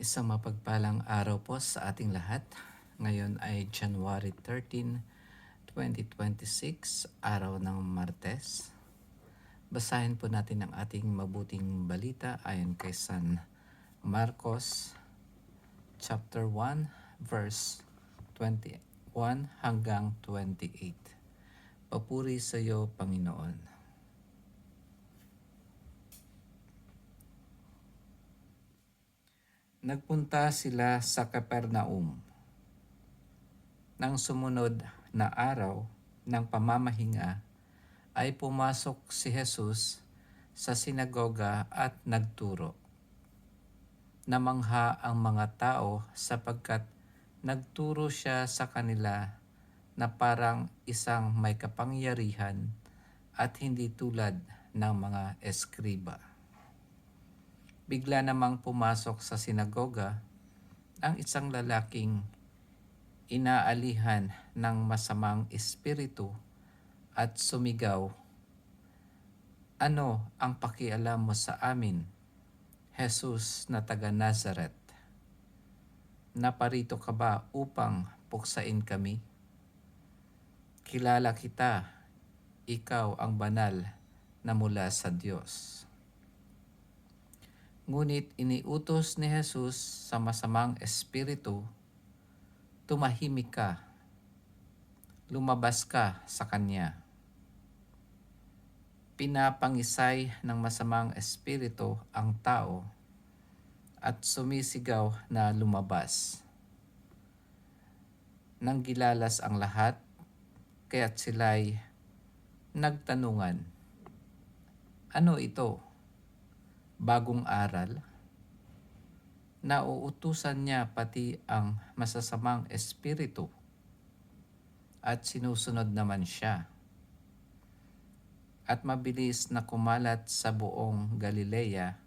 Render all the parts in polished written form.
Isang mapagpalang araw po sa ating lahat. Ngayon ay January 13, 2026, araw ng Martes. Basahin po natin ang ating mabuting balita ayon kay San Marcos chapter 1 verse 21 hanggang 28. Papuri sa iyo, Panginoon. Nagpunta sila sa Capernaum. Nang sumunod na araw ng pamamahinga ay pumasok si Jesus sa sinagoga at nagturo. Namangha ang mga tao sapagkat nagturo siya sa kanila na parang isang may kapangyarihan at hindi tulad ng mga eskriba. Bigla namang pumasok sa sinagoga ang isang lalaking inaalihan ng masamang espiritu at sumigaw, "Ano ang pakialam mo sa amin, Jesus na taga Nazaret? Naparito ka ba upang puksain kami? Kilala kita, ikaw ang banal na mula sa Diyos." Ngunit iniutos ni Jesus sa masamang espiritu, "Tumahimik ka, lumabas ka sa kanya." Pinapangisay ng masamang espiritu ang tao at sumisigaw na lumabas. Nang gilalas ang lahat, kaya't sila'y nagtanungan, "Ano ito? Bagong aral? Nauutusan niya pati ang masasamang espiritu at sinusunod naman siya." At mabilis na kumalat sa buong Galilea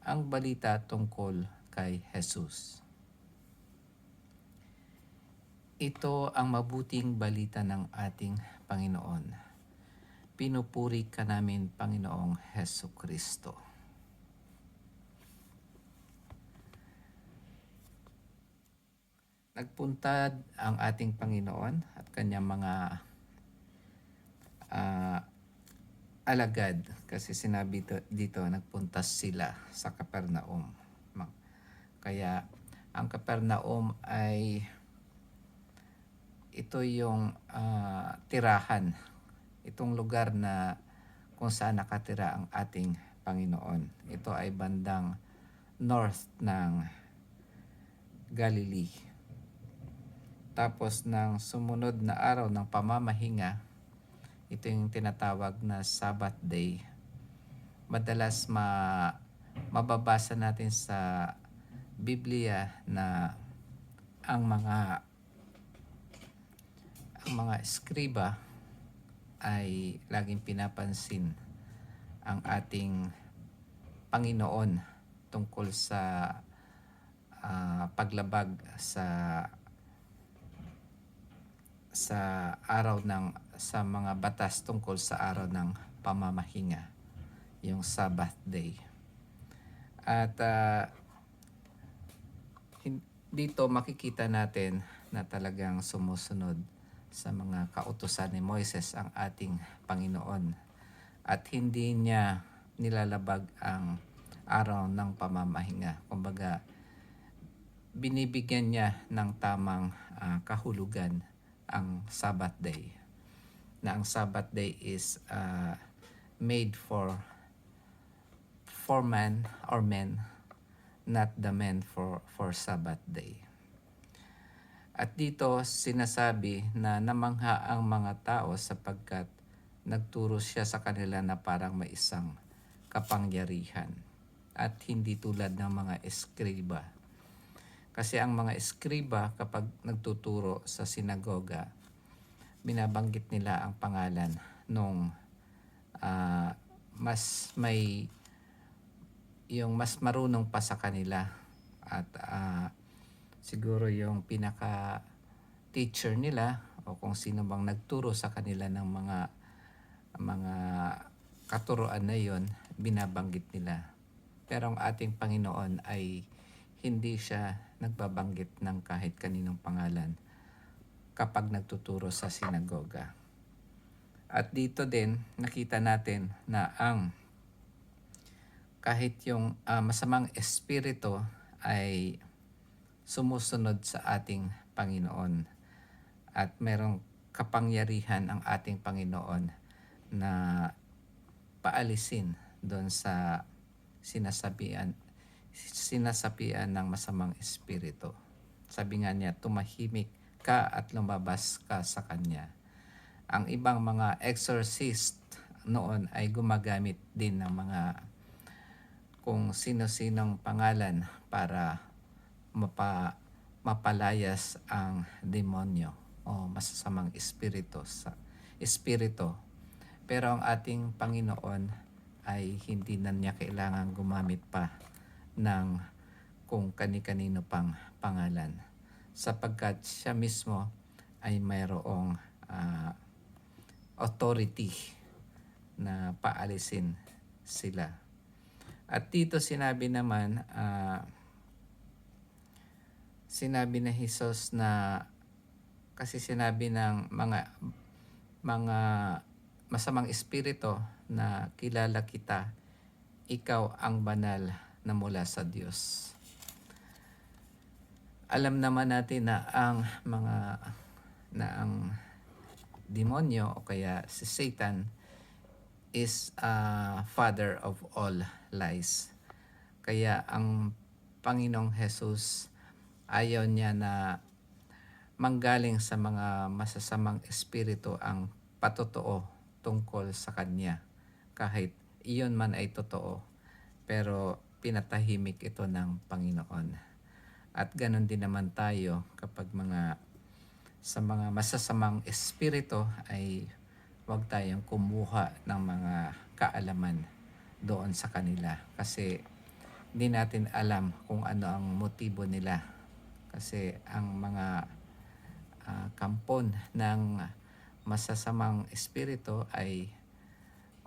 ang balita tungkol kay Jesus. Ito ang mabuting balita ng ating Panginoon. Pinupuri ka namin, Panginoong Hesukristo. Nagpuntad ang ating Panginoon at kanyang mga alagad, kasi sinabi dito nagpunta sila sa Capernaum. Kaya ang Capernaum ay ito yung tirahan, itong lugar na kung saan nakatira ang ating Panginoon. Ito ay bandang north ng Galilee. Tapos ng sumunod na araw ng pamamahinga, ito yung tinatawag na Sabbath Day. Madalas mababasa natin sa Biblia na ang mga eskriba ay laging pinapansin ang ating Panginoon tungkol sa paglabag sa mga batas tungkol sa araw ng pamamahinga, yung Sabbath Day. At dito makikita natin na talagang sumusunod sa mga kautusan ni Moises ang ating Panginoon at hindi niya nilalabag ang araw ng pamamahinga. Kumbaga, binibigyan niya ng tamang kahulugan ang Sabbath Day. Na ang Sabbath Day is made for man or men, not the men for Sabbath Day. At dito sinasabi na namangha ang mga tao sapagkat nagturo siya sa kanila na parang may isang kapangyarihan at hindi tulad ng mga eskriba. Kasi ang mga eskriba kapag nagtuturo sa sinagoga, binabanggit nila ang pangalan nung mas marunong pa sa kanila at siguro yung pinaka teacher nila o kung sino bang nagturo sa kanila ng mga katuruan na yon, binabanggit nila. Pero ang ating Panginoon ay hindi siya nagbabanggit ng kahit kaninong pangalan kapag nagtuturo sa sinagoga. At dito din nakita natin na kahit yung masamang espiritu ay sumusunod sa ating Panginoon at merong kapangyarihan ang ating Panginoon na paalisin doon sa sinasapian ng masamang espiritu. Sabi nga niya, tumahimik ka at lumabas ka sa kanya. Ang ibang mga exorcist noon ay gumagamit din ng mga kung sino-sinong pangalan para mapalayas ang demonyo o masasamang espiritu. Pero ang ating Panginoon ay hindi na niya kailangan gumamit pa ng kung kani-kanino pang pangalan, sapagkat siya mismo ay mayroong authority na paalisin sila. At dito sinabi naman, sinabi na Jesus na, kasi sinabi ng mga masamang espiritu na kilala kita, ikaw ang banal na mula sa Diyos. Alam naman natin na ang demonyo o kaya si Satan is father of all lies. Kaya ang Panginoong Jesus ayaw niya na manggaling sa mga masasamang espiritu ang patotoo tungkol sa kanya. Kahit iyon man ay totoo, pero pinatahimik ito ng Panginoon. At ganon din naman tayo kapag sa mga masasamang espiritu ay huwag tayong kumuha ng mga kaalaman doon sa kanila, kasi hindi natin alam kung ano ang motibo nila. Kasi ang mga kampon ng masasamang espiritu ay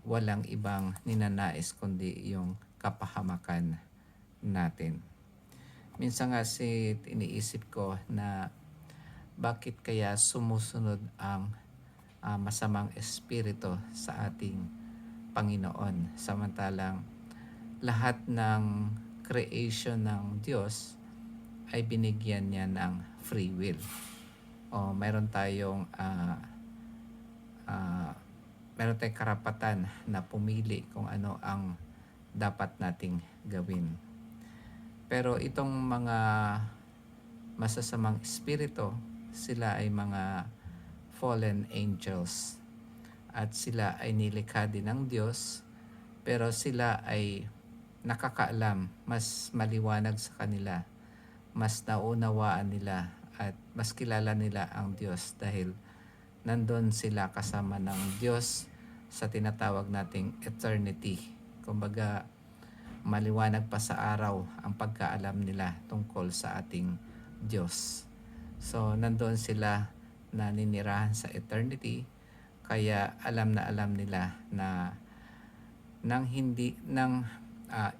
walang ibang ninanais kundi yung kapahamakan natin. Minsan nga iniisip ko na bakit kaya sumusunod ang masamang espiritu sa ating Panginoon, samantalang lahat ng creation ng Diyos ay binigyan niya ng free will. O meron tayong karapatan na pumili kung ano ang dapat nating gawin. Pero itong mga masasamang espiritu, sila ay mga fallen angels at sila ay nilikha din ng Diyos, pero sila ay nakakaalam, mas maliwanag sa kanila, mas naunawaan nila at mas kilala nila ang Diyos dahil nandun sila kasama ng Diyos sa tinatawag nating eternity. Kumbaga, maliwanag pa sa araw ang pagkaalam nila tungkol sa ating Diyos. So, nandun sila naninirahan sa eternity, kaya alam nila na nang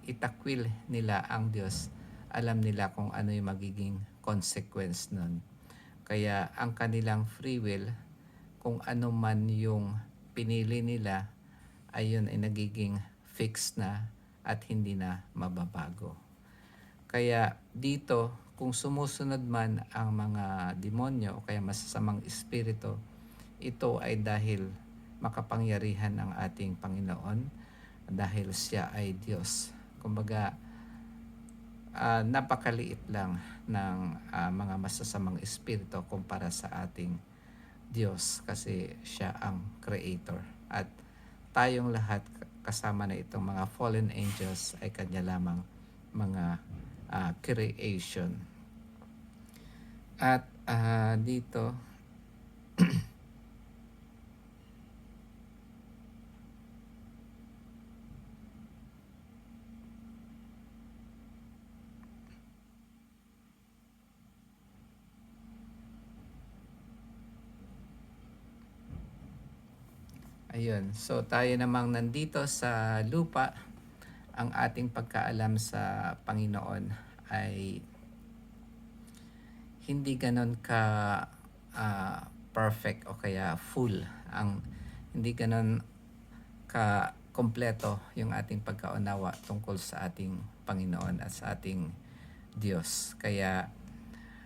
itakwil nila ang Diyos, alam nila kung ano yung magiging consequence nun. Kaya ang kanilang free will, kung ano man yung pinili nila, ayun ay nagiging fixed na at hindi na mababago. Kaya dito, kung sumusunod man ang mga demonyo o kaya masasamang espiritu, ito ay dahil makapangyarihan ang ating Panginoon, dahil siya ay Diyos. Kumbaga, napakaliit lang ng mga masasamang espiritu kumpara sa ating Diyos, kasi siya ang creator. At tayong lahat kasama na itong mga fallen angels ay kanya lamang mga creation. At dito ayun, so tayo namang nandito sa lupa, ang ating pagkaalam sa Panginoon ay hindi ganon ka perfect o kaya full, hindi ganon ka kompleto yung ating pagkaunawa tungkol sa ating Panginoon at sa ating Diyos. Kaya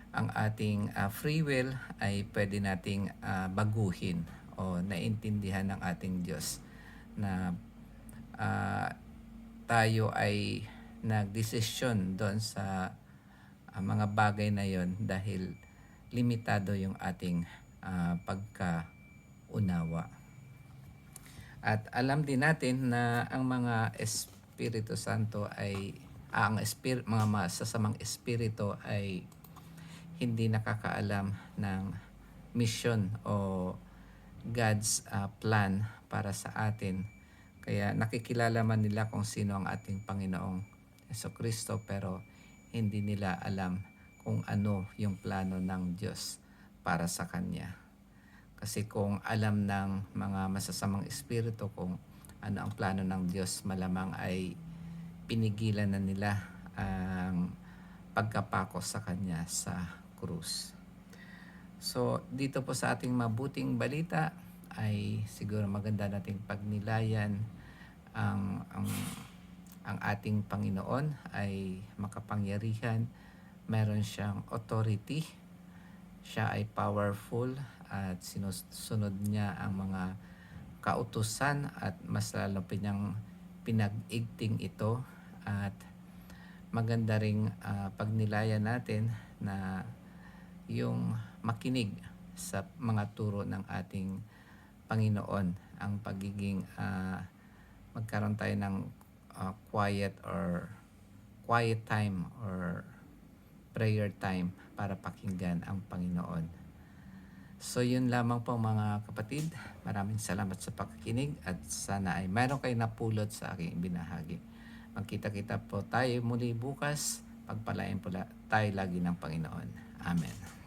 ang ating free will ay pwede nating baguhin o naintindihan ng ating Diyos na tayo ay nagdesisyon doon sa mga bagay na yon dahil limitado yung ating pagkaunawa. At alam din natin na ang mga Espiritu Santo ay mga masasamang espiritu ay hindi nakakaalam ng mission o God's plan para sa atin. Kaya nakikilala man nila kung sino ang ating Panginoong Jesucristo, pero hindi nila alam kung ano yung plano ng Diyos para sa Kanya. Kasi kung alam ng mga masasamang espiritu kung ano ang plano ng Diyos, malamang ay pinigilan na nila ang pagkapako sa Kanya sa krus. So dito po sa ating mabuting balita ay siguro maganda nating pagnilayan ang ating Panginoon ay makapangyarihan, meron siyang authority, siya ay powerful at sinusunod niya ang mga kautusan at mas lalo pa niyang pinag-igting ito. At maganda ring pagnilayan natin na yung makinig sa mga turo ng ating Panginoon, ang pagiging magkaroon tayo ng quiet time or prayer time para pakinggan ang Panginoon. So yun lamang po mga kapatid. Maraming salamat sa pakikinig at sana ay mayroon kayo napulot sa aking binahagi. Magkita-kita po tayo muli bukas. Pagpalain po tayo lagi ng Panginoon. Amen.